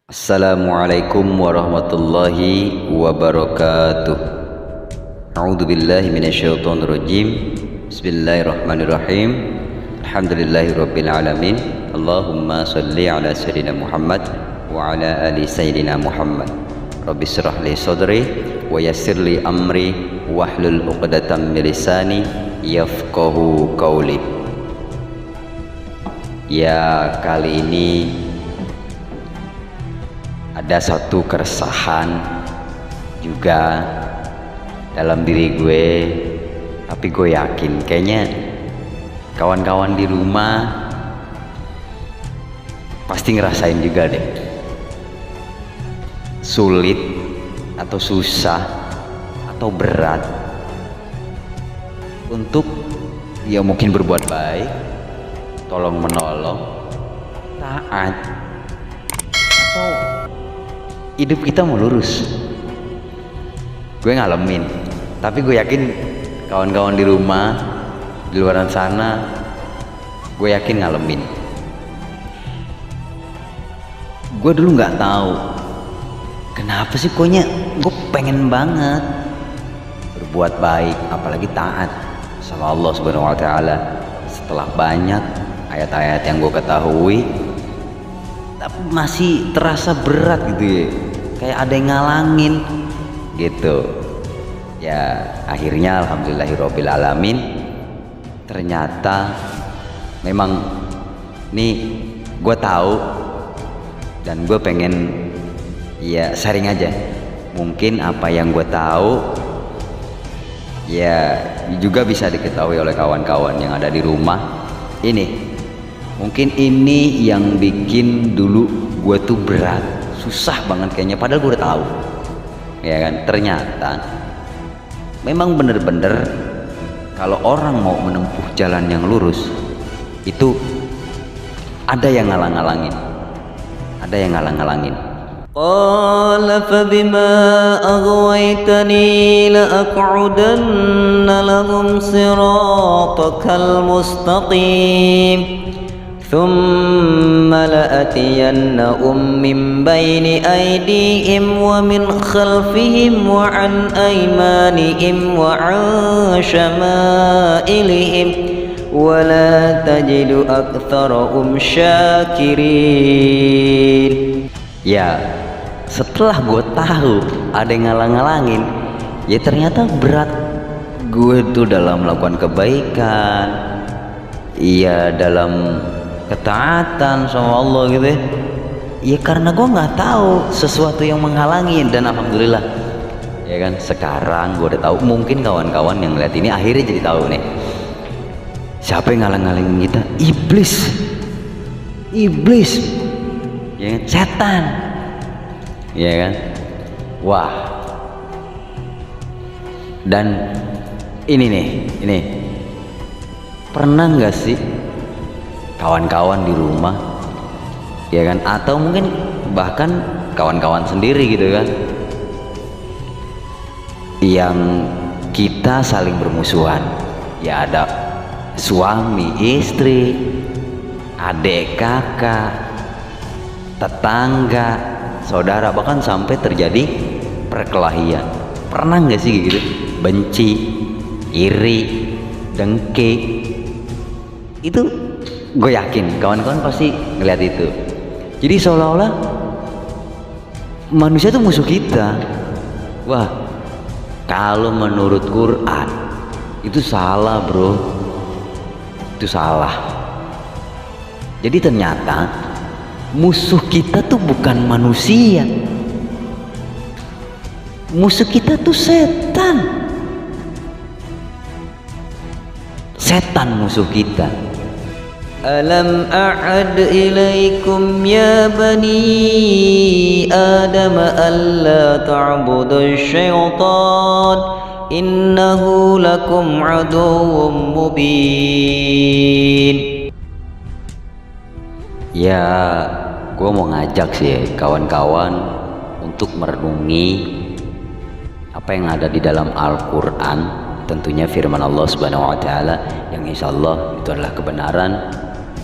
Assalamualaikum warahmatullahi wabarakatuh. A'udzu billahi minasyaitonir rajim. Bismillahirrahmanirrahim. Alhamdulillahirabbil alamin. Allahumma shalli ala sayyidina Muhammad wa ala ali sayyidina Muhammad. Rabbi shrah li sadri wa yassir li amri wahlul 'uqdatam min lisani yafqahu qawli. Ya, kali ini ada satu keresahan juga dalam diri gue, tapi gue yakin kayaknya kawan-kawan di rumah pasti ngerasain juga deh, sulit atau susah atau berat untuk ya mungkin berbuat baik, tolong menolong, taat, atau hidup kita mau lurus. Gue ngalamin, tapi gue yakin kawan-kawan di rumah, di luar sana, gue yakin ngalamin. Gue dulu nggak tahu kenapa sih gue pengen banget berbuat baik, apalagi taat sama Allah Subhanahu Wa Taala. Setelah banyak ayat-ayat yang gue ketahui, tapi masih terasa berat gitu ya, kayak ada yang ngalangin gitu ya. Akhirnya alhamdulillahirabbil alamin, ternyata memang nih gue tahu dan gue pengen ya sharing aja, mungkin apa yang gue tahu ya juga bisa diketahui oleh kawan-kawan yang ada di rumah ini. Mungkin ini yang bikin dulu gue tuh berat, susah banget kayaknya, padahal gue udah tahu ya kan. Ternyata memang bener-bener kalau orang mau menempuh jalan yang lurus itu ada yang ngalang-ngalangin, ada yang ngalang-ngalangin. Qala fabima aghwaytani la'aq'udanna lahum siratakal mustaqim ثم لآتينهم من بين أيديهم ومن خلفهم وعن أيمانهم وعن شمائلهم ولا تجد أكثرهم شاكرين. Ya, setelah gue tahu ada yang ngalang-ngalangin, ya ternyata berat gue tuh dalam melakukan kebaikan, iya dalam ketaatan sama Allah gitu ya, karena gue nggak tahu sesuatu yang menghalangi. Dan alhamdulillah ya kan, sekarang gue udah tahu. Mungkin kawan-kawan yang ngeliat ini akhirnya jadi tahu nih siapa yang ngalang-ngalangin kita. Iblis ya kan? Setan ya kan. Wah, dan ini pernah nggak sih kawan-kawan di rumah ya kan, atau mungkin bahkan kawan-kawan sendiri gitu kan, yang kita saling bermusuhan ya, ada suami istri, adik kakak, tetangga, saudara, bahkan sampai terjadi perkelahian. Pernah nggak sih gitu? Benci, iri, dengki, itu gue yakin kawan-kawan pasti ngeliat itu. Jadi seolah-olah manusia itu musuh kita. Wah, kalau menurut Quran itu salah bro, itu salah. Jadi ternyata musuh kita tuh bukan manusia, musuh kita tuh setan. Setan musuh kita. Alam a'ad ilaikum ya bani Adam alla ta'budu syaitan innahu lakum aduwwum mubin. Ya, gue mau ngajak sih kawan-kawan untuk merenungi apa yang ada di dalam Al-Quran, tentunya firman Allah Subhanahu Wa Taala yang insya Allah itu adalah kebenaran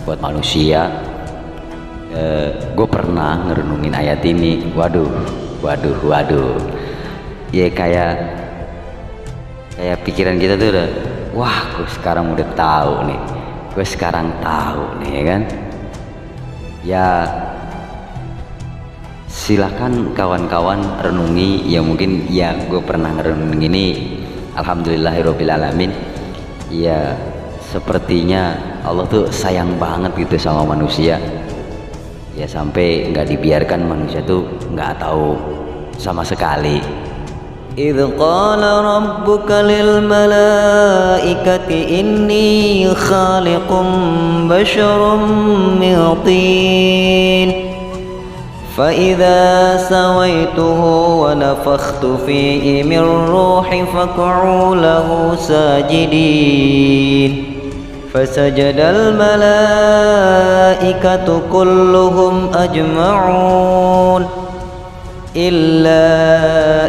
buat manusia Gue pernah ngerenungin ayat ini. Waduh. Ya kayak pikiran kita tuh udah, wah gue sekarang udah tahu nih. Ya kan? Ya silakan kawan-kawan renungi. Ya mungkin ya gue pernah ngerenungin ini. Alhamdulillahirabbil alamin. Ya sepertinya Allah tuh sayang banget gitu sama manusia. Ya sampai nggak dibiarkan manusia tuh nggak tahu sama sekali. إذ قال ربك للملائكة إني خالق بشر من طين فإذا سويته ونفخت فيه من روحي فقعوا له ساجدين فسجد الملائكة كلهم أجمعون إلا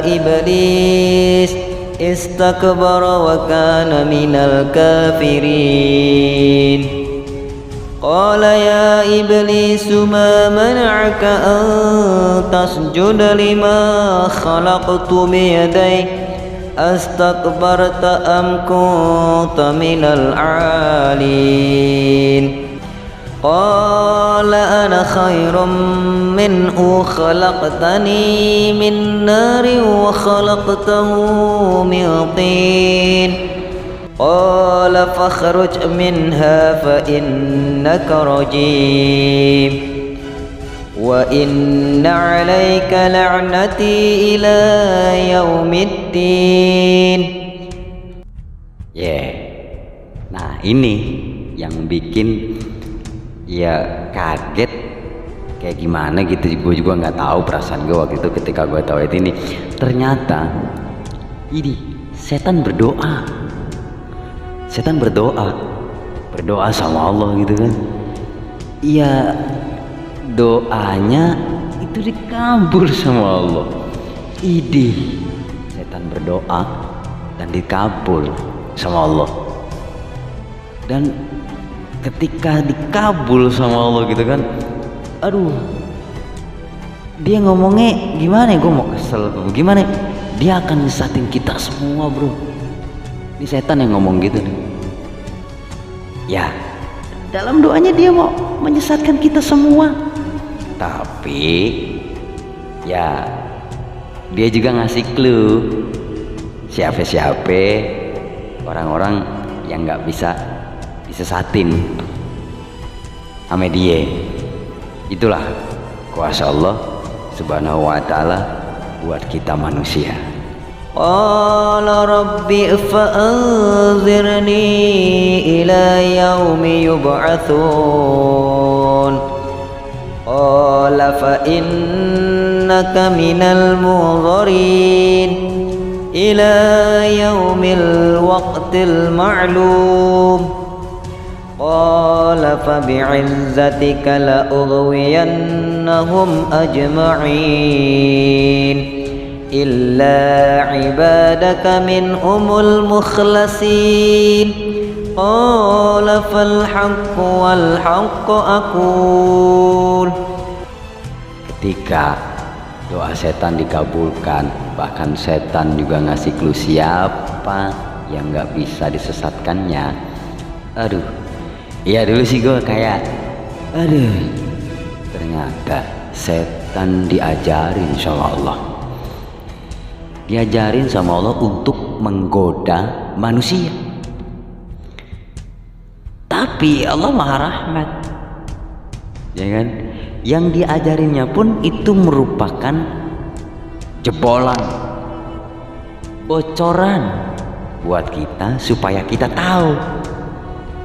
إبليس استكبر وكان من الكافرين قال يا إبليس ما منعك أن تسجد لما خلقت بيدي أستكبرت أم كنت من العالين قال أنا خير منه خلقتني من نار وخلقته من طين قال فاخرج منها فإنك رجيم وإن عليك لعنتي إلى يوم الدين. Nah ini yang bikin ya kaget kayak gimana gitu. Gue juga nggak tahu perasaan gue waktu itu ketika gue tahu ini. Ternyata ini setan berdoa sama Allah gitu kan. Iya, doanya itu dikabul sama Allah. Setan berdoa dan dikabul sama Allah. Dan ketika dikabul sama Allah gitu kan, aduh, dia ngomongnya gimana ya, gue mau kesel gimana, dia akan nyesatin kita semua bro. Ini setan yang ngomong gitu nih. Ya dalam doanya dia mau menyesatkan kita semua, tapi ya dia juga ngasih clue siapa orang-orang yang nggak bisa disesatin sama dia. Itulah kuasa Allah subhanahu wa ta'ala buat kita manusia. Qala rabbi fa'anzirni ila yaumi yub'atsun qala fa innaka minal munzirin ila yaumil waqtil ma'lum qala fa bi'izzatika la ughwiyannahum ajma'in illa ibadaka minhumul mukhlasin qala fal haqqu wal haqqu aqul. Ketika doa setan dikabulkan, bahkan setan juga ngasih clue siapa yang nggak bisa disesatkannya. Aduh, iya dulu sih gue kayak ternyata setan diajarin sama Allah, diajarin sama Allah untuk menggoda manusia. Tapi Allah Maha Rahmat, ya kan? Yang diajarinnya pun itu merupakan jebolan, bocoran buat kita supaya kita tahu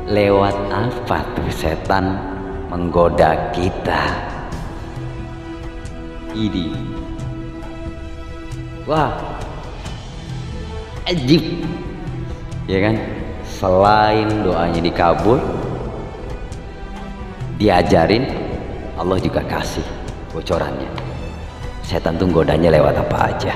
lewat apa tuh setan menggoda kita. Ini wah ajib, ya kan? Selain doanya dikabul, diajarin, Allah juga kasih bocorannya. Setan tuh godanya lewat apa aja.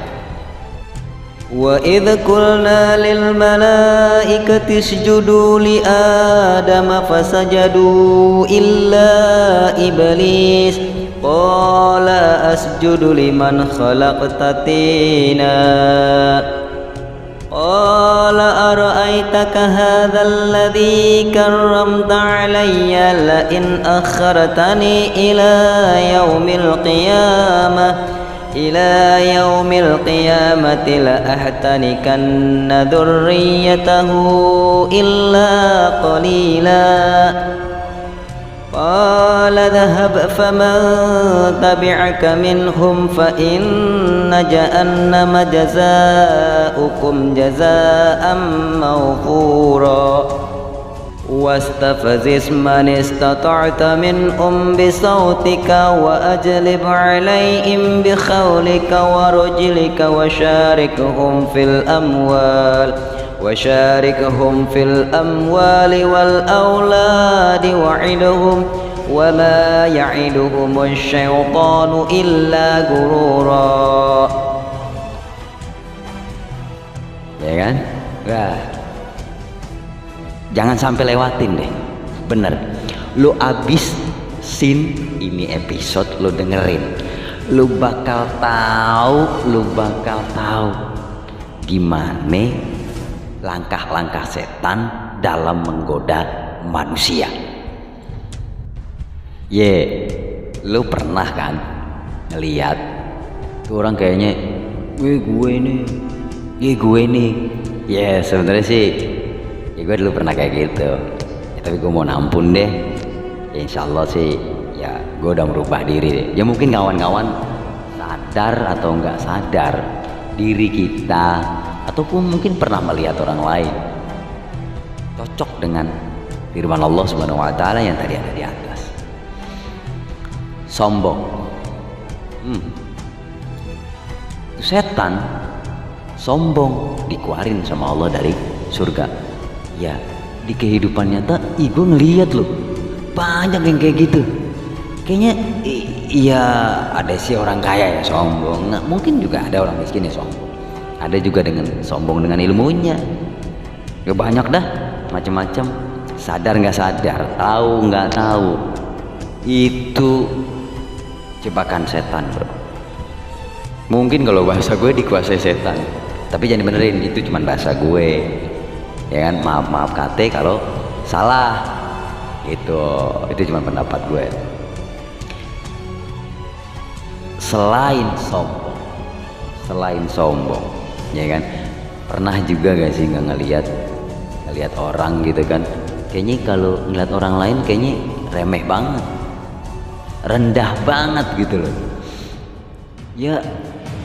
وَإِذْ قُلْنَا لِلْمَلَائِكَةِ اسْجُدُوا لِآدَمَ فَسَجَدُوا إِلَّا إِبْلِيسَ قَالَ أَسْجُدُ لِمَنْ خَلَقْتَ طِينًا قال أرأيتك هذا الذي كرمت علي لئن أخرتني إلى يوم القيامة لأحتنكن ذريته إلا قليلا قال اذهب فمن تبعك منهم فإن جهنم جزاؤكم جزاء موفورا واستفزز من استطعت منهم بصوتك وأجلب عليهم بخولك ورجلك وشاركهم في الأموال والأولاد وعدهم وما يعدهم الشيطان إلا غرورا. Ya kan? Wah. Jangan sampai lewatin deh. Bener. Lu abis ini episode lu dengerin. Lu bakal tahu gimana langkah-langkah setan dalam menggoda manusia. Lu pernah kan ngeliat tuh orang kayaknya gue nih. Sebenarnya sih gue dulu pernah kayak gitu. Tapi gue mau nampun deh. Insya Allah sih ya gue udah merubah diri deh. Ya mungkin kawan-kawan sadar atau nggak sadar diri kita, ataupun mungkin pernah melihat orang lain cocok dengan firman Allah Subhanahu wa taala yang tadi ada di atas. Sombong. Setan sombong dikeluarin sama Allah dari surga. Ya, di kehidupan nyata gue ngeliat loh banyak yang kayak gitu. Kayaknya iya ada sih orang kaya ya sombong. Nah, mungkin juga ada orang miskin ya sombong. Ada juga dengan sombong dengan ilmunya. Ya banyak dah macam-macam. Sadar nggak sadar, tahu nggak tahu, itu jebakan setan bro. Mungkin kalau bahasa gue dikuasai setan, tapi jangan benerin, itu cuma bahasa gue ya kan. Maaf kate kalau salah, itu cuma pendapat gue. Selain sombong ya kan, pernah juga gak sih nggak ngelihat orang gitu kan, kayaknya kalau ngeliat orang lain kayaknya remeh banget, rendah banget gitu loh ya,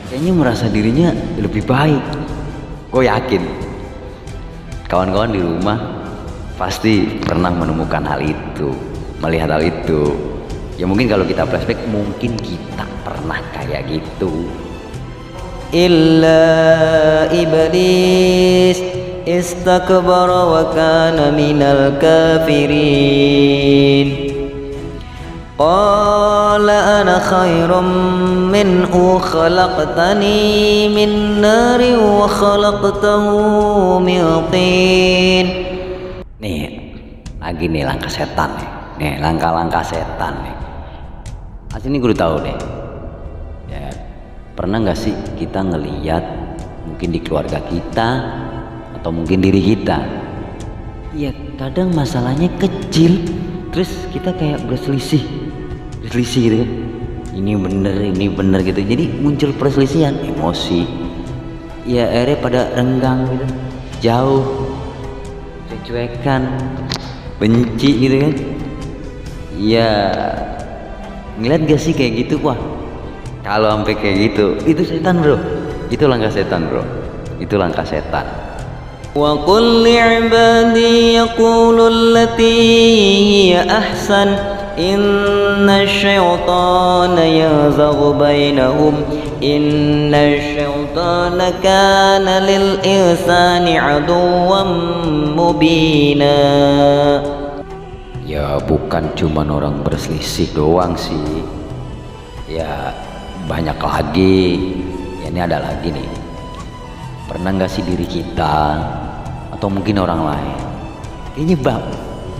kayaknya merasa dirinya lebih baik. Gue yakin kawan-kawan di rumah pasti pernah menemukan hal itu, melihat hal itu. Ya mungkin kalau kita flashback mungkin kita pernah kayak gitu. Illa iblis istakbara wa kana minal kafirin. Qala ana khairum minhu khalaqtani min nari wa khalaqtahu min tin. Nih, lagi nih langkah setan nih. Nih, langkah-langkah setan nih. Asli ini gue udah tahu deh. Ya, pernah nggak sih kita ngeliat mungkin di keluarga kita atau mungkin diri kita? Ya, kadang masalahnya kecil, terus kita kayak berselisih gitu kan. Ini bener gitu. Jadi muncul perselisihan, emosi. Ya, akhirnya pada renggang gitu, jauh, cuekan, benci gitu kan. Ya, ngeliat gak sih kayak gitu? Wah, kalau sampai kayak gitu, itu setan bro. Itu langkah setan bro. Itu langkah setan. Wa qul li'ibadi yaqulu allati hiya ahsan inna syaitana yazaghu bainahum inna syaitana kana lil insani aduwwan mubina. Ya bukan cuman orang berselisih doang sih, ya banyak lagi. Ya, ini ada lagi nih Pernah nggak sih diri kita atau mungkin orang lain, kayaknya bang,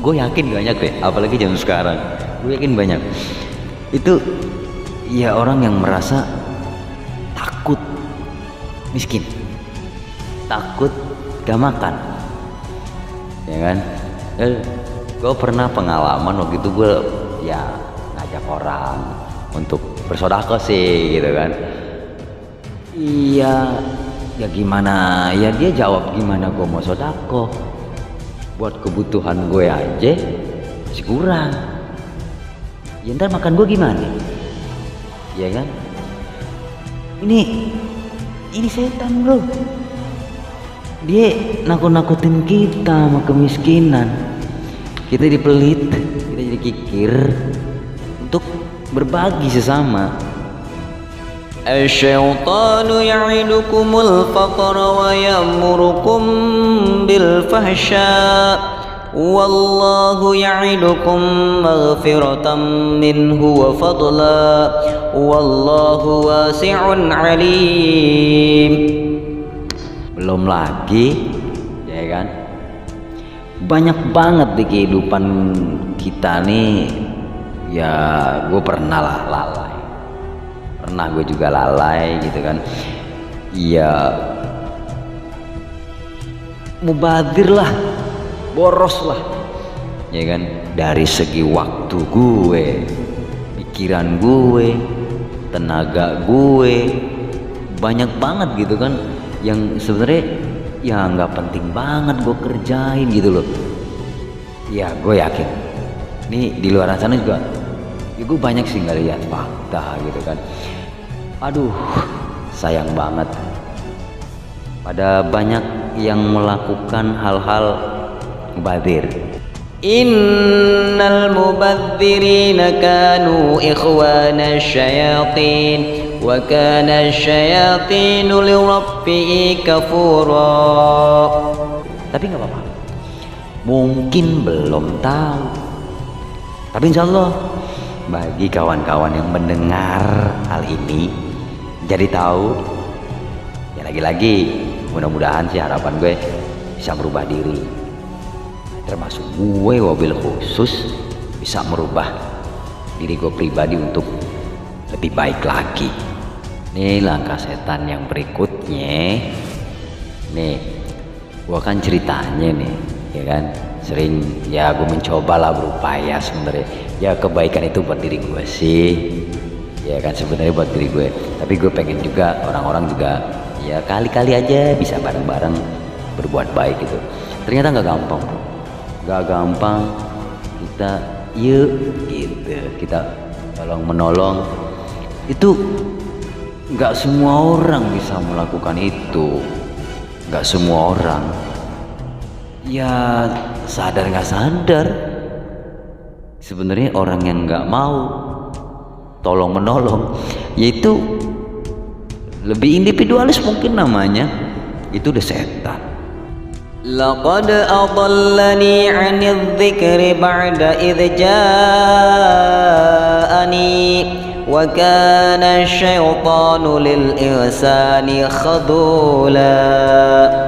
gue yakin banyak deh, apalagi zaman sekarang, gue yakin banyak itu ya orang yang merasa takut miskin, takut gak makan, ya kan? Gue pernah pengalaman waktu itu, gue ya ngajak orang untuk bersedekah sih gitu kan. Iya, ya gimana ya, dia jawab gimana gue mau sedekah, buat kebutuhan gue aja masih kurang, ya ntar makan gue gimana, ya kan? Ini setan bro, dia nakut-nakutin kita sama kemiskinan, kita dipelit, kita jadi kikir untuk berbagi sesama. Asy-syaitanu ya'idukumul faqra wa ya'murukum bil fahsya wallahu ya'idukum maghfiratan minhu wa fadla wallahu wasi'un alim. Belum lagi, ya kan? Banyak banget di kehidupan kita nih, ya gue pernah lah lalai. Pernah gue juga lalai gitu kan. Ya mubazir lah, boros lah, ya kan? Dari segi waktu gue, pikiran gue, tenaga gue, banyak banget gitu kan, yang sebenarnya ya nggak penting banget gue kerjain gitu loh. Ya gue yakin nih di luar sana juga ya gue banyak sih nggak lihat fakta gitu kan. Aduh, sayang banget pada banyak yang melakukan hal-hal mubazir. Innal mubadzirina kanu ikhwana syayatin wa kana syayatinu lirabbihi kafura. Tapi nggak apa-apa, mungkin belum tahu, tapi insya Allah bagi kawan-kawan yang mendengar hal ini jadi tahu. Ya lagi-lagi mudah-mudahan sih harapan gue bisa merubah diri, termasuk gue wabil khusus bisa merubah diri gue pribadi untuk lebih baik lagi. Nih langkah setan yang berikutnya nih, gue kan ceritanya nih ya kan, sering ya gue mencoba lah berupaya sebenarnya, ya kebaikan itu buat diri gue sih ya kan, sebenarnya buat diri gue, tapi gue pengen juga orang-orang juga ya kali-kali aja bisa bareng-bareng berbuat baik gitu. Ternyata nggak gampang bro, nggak gampang. Kita yuk gitu, kita tolong menolong itu nggak semua orang bisa melakukan itu, nggak semua orang ya sadar nggak sadar sebenarnya orang yang nggak mau tolong menolong, yaitu lebih individualis mungkin namanya, itu udah setan. Laqad adallani 'anil dzikri ba'da idz ja'ani wa kana syaitanu lil insani khadula.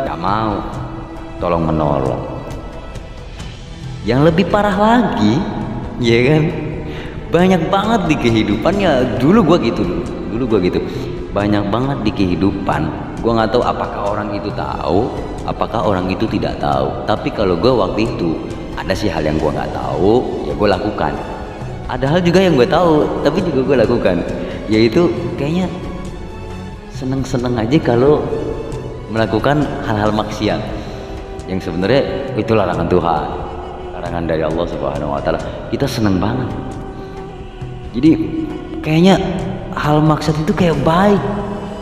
Gak mau tolong menolong. Yang lebih parah lagi, ya kan, banyak banget di kehidupannya. Dulu gua gitu. Banyak banget di kehidupan. Gua nggak tahu apakah orang itu tahu, apakah orang itu tidak tahu. Tapi kalau gua waktu itu ada sih hal yang gua nggak tahu, ya gua lakukan. Ada hal juga yang gua tahu, tapi juga gua lakukan. Yaitu kayaknya seneng-seneng aja kalau melakukan hal-hal maksiat yang sebenarnya itu larangan Tuhan, larangan dari Allah Subhanahu wa taala. Kita seneng banget. Jadi kayaknya hal maksiat itu kayak baik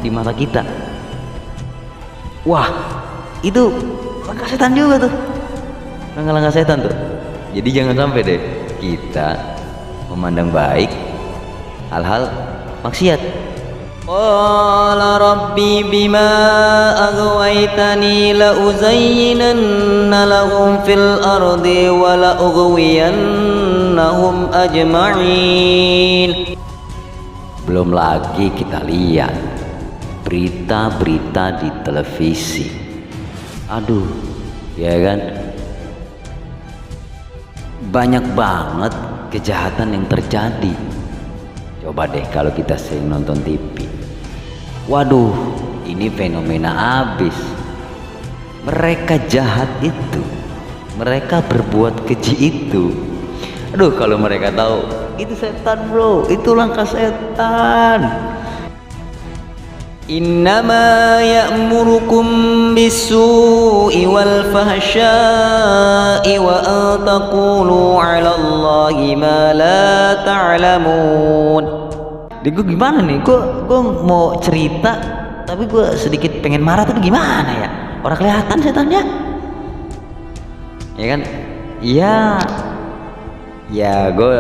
di mata kita. Wah, itu langkah setan juga tuh. Langkah-langkah setan tuh. Jadi jangan sampai deh kita memandang baik hal-hal maksiat. Qala rabbi bima aghwaytani la uzayyinanna lahum fil ardi wa la ughwiyannahum ajma'in. Belum lagi kita lihat berita-berita di televisi. Aduh, ya kan? Banyak banget kejahatan yang terjadi. Coba deh kalau kita sering nonton TV. Waduh, ini fenomena abis. Mereka jahat itu, mereka berbuat keji itu. Aduh, kalau mereka tahu itu setan bro, itu langkah setan. Innama ya'murukum bis-su'i wal fahsya'i wa an taqulu 'ala Allahi ma la ta'lamun. Gue gimana nih? Gue mau cerita tapi gue sedikit pengen marah tapi gimana ya? Orang kelihatan setannya. Ya kan? Iya. Ya gue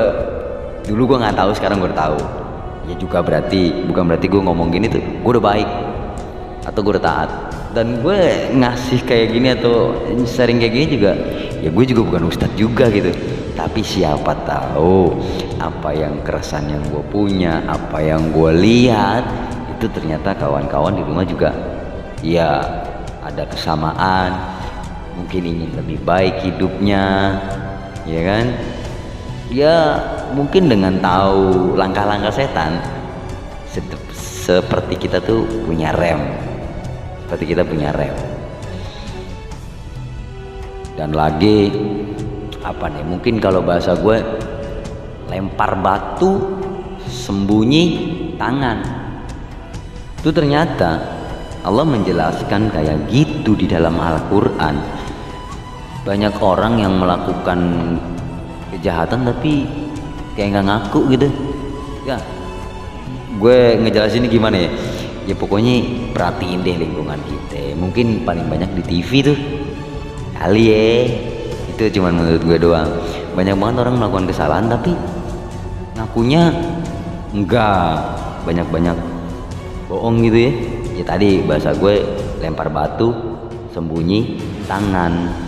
dulu gue nggak tahu, sekarang gue udah tahu. Ya juga bukan berarti gue ngomong gini tuh gue udah baik atau gue udah taat. Dan gue ngasih kayak gini atau sering kayak gini juga, ya gue juga bukan ustadz juga gitu. Tapi siapa tahu apa yang keresahan yang gue punya, apa yang gue lihat itu ternyata kawan-kawan di rumah juga ya ada kesamaan, mungkin ingin lebih baik hidupnya, ya kan? Ya mungkin dengan tahu langkah-langkah setan, seperti kita tuh punya rem, dan lagi apa nih, mungkin kalau bahasa gue lempar batu sembunyi tangan. Itu ternyata Allah menjelaskan kayak gitu di dalam Al-Quran. Banyak orang yang melakukan kejahatan tapi kayak nggak ngaku gitu ya. Gue ngejelasin ini gimana ya, ya pokoknya perhatiin deh lingkungan kita. Mungkin paling banyak di TV tuh kali ya, itu cuman menurut gue doang. Banyak banget orang melakukan kesalahan tapi ngakunya enggak, banyak bohong gitu ya. Ya tadi bahasa gue lempar batu sembunyi tangan.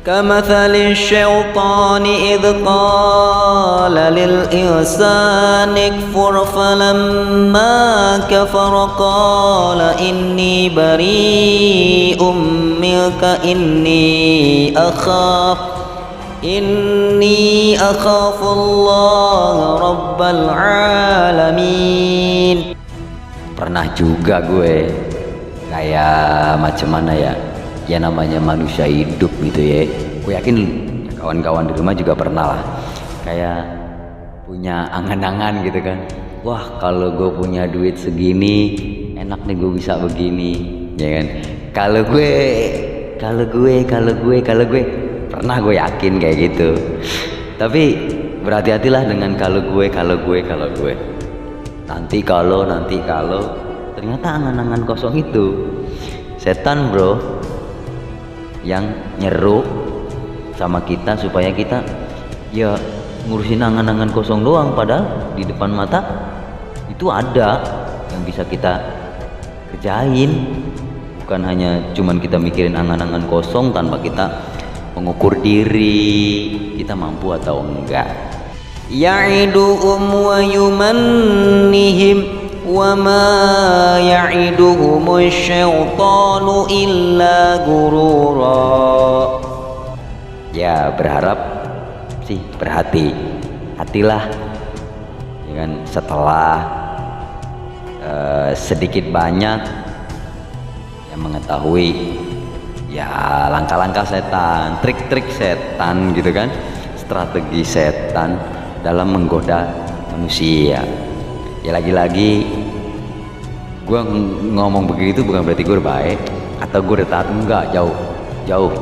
كمثل الشيطان إذ قال للإنسان اكفر فلما كفر قال إني بريء منك إني أخاف الله رب العالمين. Pernah juga gue kayak macam mana ya, ya namanya manusia hidup gitu ya. Gue yakin kawan-kawan di rumah juga pernah lah kayak punya angan-angan gitu kan. Wah kalau gue punya duit segini enak nih, gue bisa begini, ya kan. Kalau gue pernah, gue yakin kayak gitu. Tapi berhati-hatilah dengan kalau gue. Nanti kalau ternyata angan-angan kosong itu setan bro, yang nyeru sama kita supaya kita ya ngurusin angan-angan kosong doang, padahal di depan mata itu ada yang bisa kita kerjain. Bukan hanya cuman kita mikirin angan-angan kosong tanpa kita mengukur diri kita mampu atau enggak. Ya'iduhum wa yumannihim wa ma ya'iduhumus syaitanu illa gurura. Ya berharap sih, hatilah ya kan, setelah sedikit banyak yang mengetahui ya langkah-langkah setan, trik-trik setan gitu kan, strategi setan dalam menggoda manusia. Ya lagi-lagi gue ngomong begitu bukan berarti gue udah baik atau gue udah taat, enggak, jauh.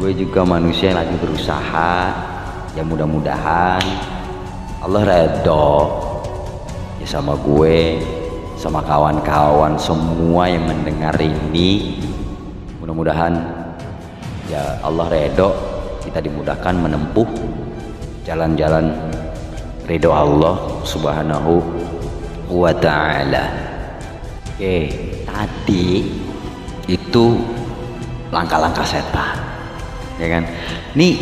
Gue juga manusia yang lagi berusaha. Ya mudah-mudahan Allah redho ya sama gue, sama kawan-kawan semua yang mendengar ini. Mudah-mudahan ya Allah redho, kita dimudahkan menempuh jalan-jalan ridho Allah subhanahu wa ta'ala. Oke, tadi itu langkah-langkah setan, ya kan. Nih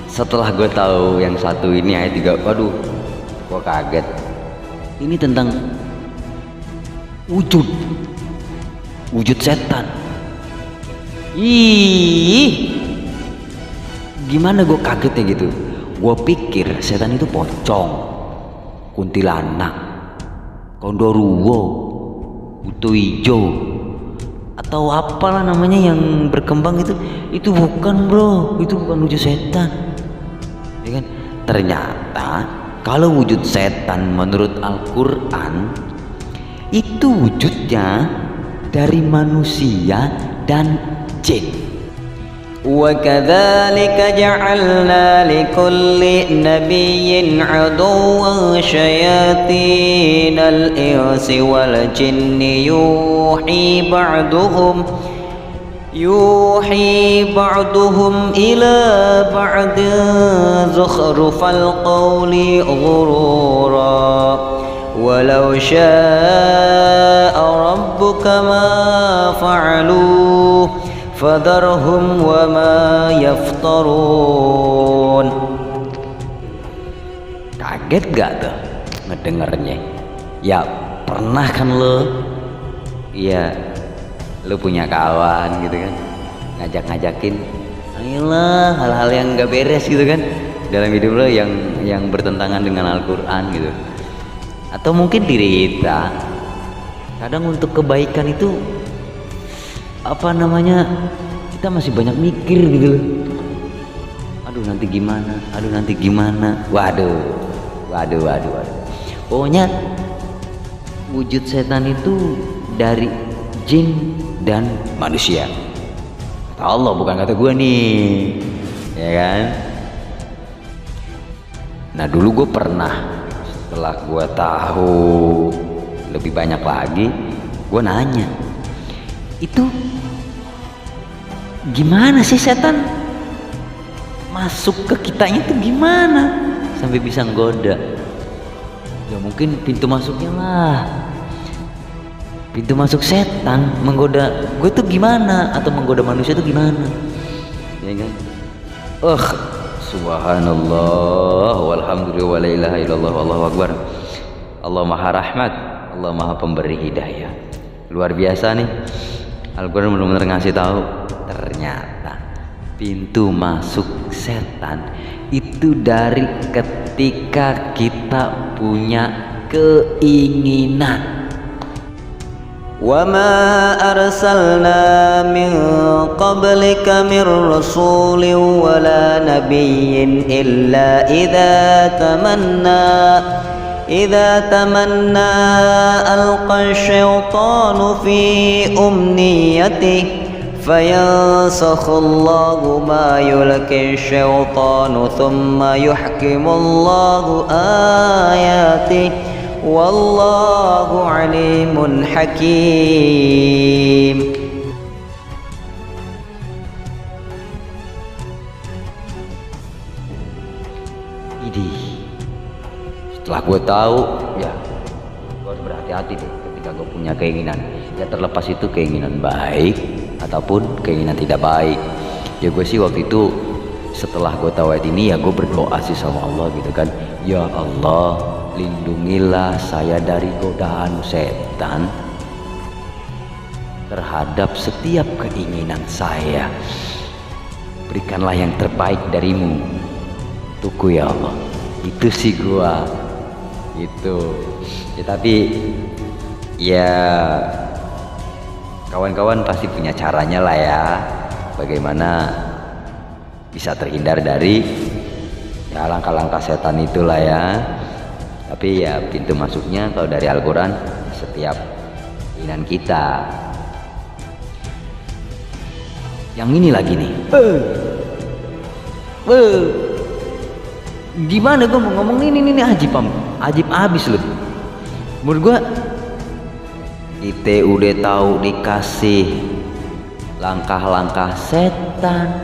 setelah gue tahu yang satu ini ayat 3, waduh gue kaget. Ini tentang wujud setan. Ih, gimana gue kagetnya gitu. Gue pikir setan itu pocong, kuntilanak, kondoruwo, buto ijo, atau apalah namanya yang berkembang itu bukan bro, itu bukan wujud setan, ya kan? Ternyata kalau wujud setan menurut Al-Quran itu wujudnya dari manusia dan jin. وكذلك جعلنا لكل نبي عدوا شياطين الإنس والجن يوحي بعضهم إلى بعض زخرف القول غرورا ولو شاء ربك ما فعلوه فذرهم وما يفترون. Kaget gak tuh ngedengernya? Ya pernah kan lo? Iya, lo punya kawan gitu kan, ngajakin ayolah hal-hal yang gak beres gitu kan dalam hidup lo, yang bertentangan dengan Al-Quran gitu. Atau mungkin diri kita kadang untuk kebaikan itu apa namanya, kita masih banyak mikir gitu loh. Aduh nanti gimana, waduh. Pokoknya wujud setan itu dari jin dan manusia, kata Allah, bukan kata gue nih, ya kan? Nah dulu gue pernah, setelah gue tahu lebih banyak lagi, gue nanya, itu gimana sih setan masuk ke kitanya tuh gimana sampai bisa nggoda? Ya mungkin pintu masuknya lah, pintu masuk setan menggoda gue tuh gimana, atau menggoda manusia tuh gimana, ya kan? Subhanallah walhamdulillah wa la ilaha illallah wallahu akbar. Allah maha rahmat, Allah maha pemberi hidayah. Luar biasa nih, Al-Quran benar-benar ngasih tahu ternyata pintu masuk setan itu dari ketika kita punya keinginan. وما أرسلنا من قبلك من رسول ولا نبي إلا إذا تمنى ألقى الشيطان في أمنيته فينسخ الله ما يلقي الشيطان ثم يحكم الله آياته والله عليم حكيم. Setelah gue tahu, ya gue harus berhati-hati deh ketika gue punya keinginan. Ya terlepas itu keinginan baik ataupun keinginan tidak baik. Ya gue sih waktu itu setelah gue tahu ayat ini, ya gue berdoa sih sama Allah gitu kan. Ya Allah, lindungilah saya dari godaan setan terhadap setiap keinginan saya. Berikanlah yang terbaik darimu untukku ya Allah. Itu sih gua itu ya, tapi ya kawan-kawan pasti punya caranya lah ya, bagaimana bisa terhindar dari ya langkah-langkah setan itulah ya. Tapi ya pintu masuknya kalau dari Al-Quran setiap keinginan kita. Yang ini lagi nih, gimana gue mau ngomong ini ajib abis loh. Menurut gue kita udah tahu dikasih langkah-langkah setan,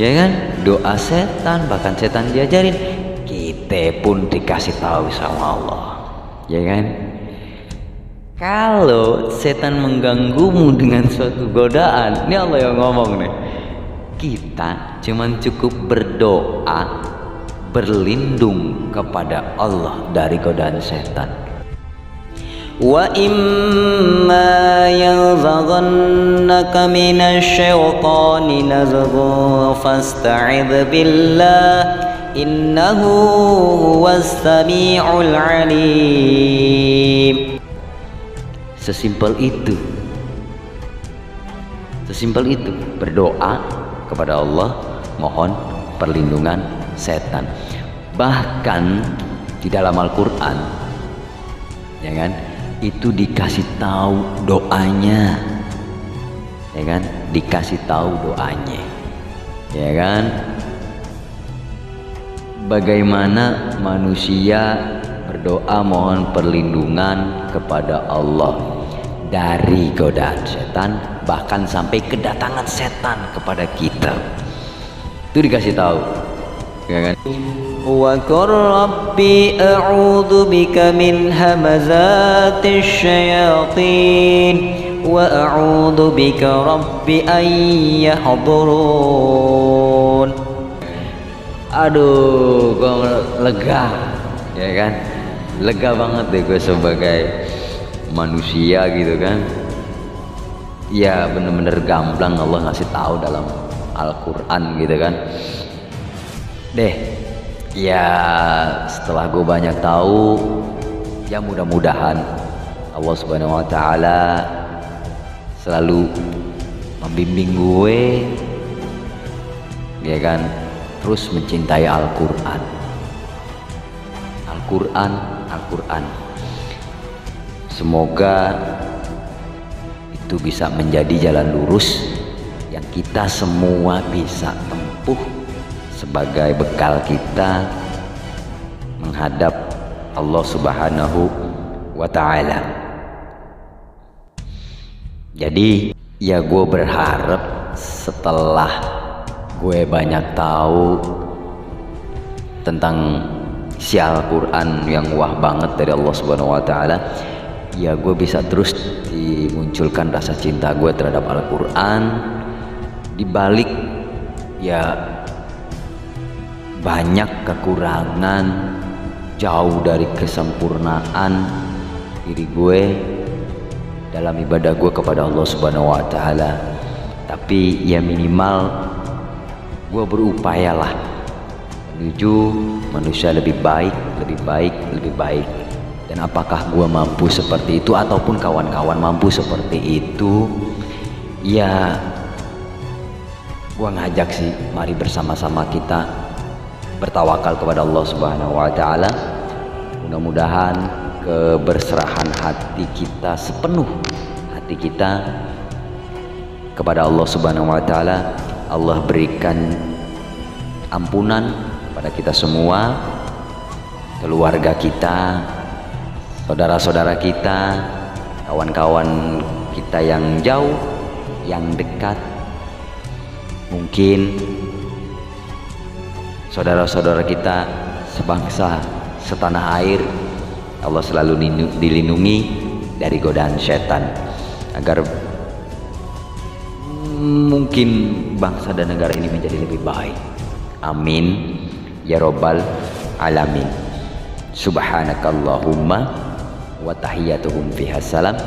ya kan, doa setan, bahkan setan diajarin, kita pun dikasih tahu sama Allah, ya kan? Kalau setan mengganggumu dengan suatu godaan, ini Allah yang ngomong nih, kita cuman cukup berdoa, berlindung kepada Allah dari godaan setan. وإما ينزغنك من الشيطان نزغ فاستعذ بالله إنه هو السميع العليم. Sesimpel itu berdoa kepada Allah, mohon perlindungan setan. Bahkan di dalam Al-Quran, ya kan, itu dikasih tahu doanya, ya kan, dikasih tahu doanya, ya kan, bagaimana manusia berdoa mohon perlindungan kepada Allah dari godaan setan, bahkan sampai kedatangan setan kepada kita. Itu dikasih tahu, ya kan. Wa qur rabbi a'udzu bika min hamazatis syayatin wa a'udzu bika rabbi an yahdurun. Aduh, gue lega, ya kan, lega banget deh gue sebagai manusia gitu kan. Ya bener-bener gamblang Allah ngasih tahu dalam Al-Quran gitu kan. Ya setelah gue banyak tahu, ya mudah-mudahan Allah Subhanahu wa Ta'ala selalu membimbing gue, ya kan, terus mencintai Al-Quran. Semoga itu bisa menjadi jalan lurus yang kita semua bisa tempuh sebagai bekal kita menghadap Allah Subhanahu wa Ta'ala. Jadi ya gue berharap setelah gue banyak tahu tentang si Al-Quran yang wah banget dari Allah Subhanahu wa Ta'ala, ya gue bisa terus dimunculkan rasa cinta gue terhadap Al-Quran, dibalik ya banyak kekurangan, jauh dari kesempurnaan diri gue dalam ibadah gue kepada Allah Subhanahu wa Ta'ala. Tapi ya minimal gue berupayalah menuju manusia lebih baik. Dan apakah gue mampu seperti itu ataupun kawan-kawan mampu seperti itu, ya gue ngajak sih, mari bersama-sama kita bertawakal kepada Allah Subhanahu wa Ta'ala. Mudah-mudahan keberserahan hati kita, sepenuh hati kita kepada Allah Subhanahu wa Ta'ala, Allah berikan ampunan pada kita semua, keluarga kita, saudara-saudara kita, kawan-kawan kita yang jauh, yang dekat, mungkin saudara-saudara kita sebangsa, setanah air. Allah selalu dilindungi dari godaan setan, agar mungkin bangsa dan negara ini menjadi lebih baik. Amin ya robbal alamin. Subhanakallahumma wa tahiyyatuhum fiha salam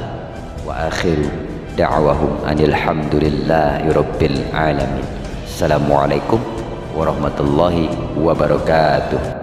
wa akhiru da'wahum anil hamdulillahi rabbil alamin. Assalamualaikum warahmatullahi wabarakatuh.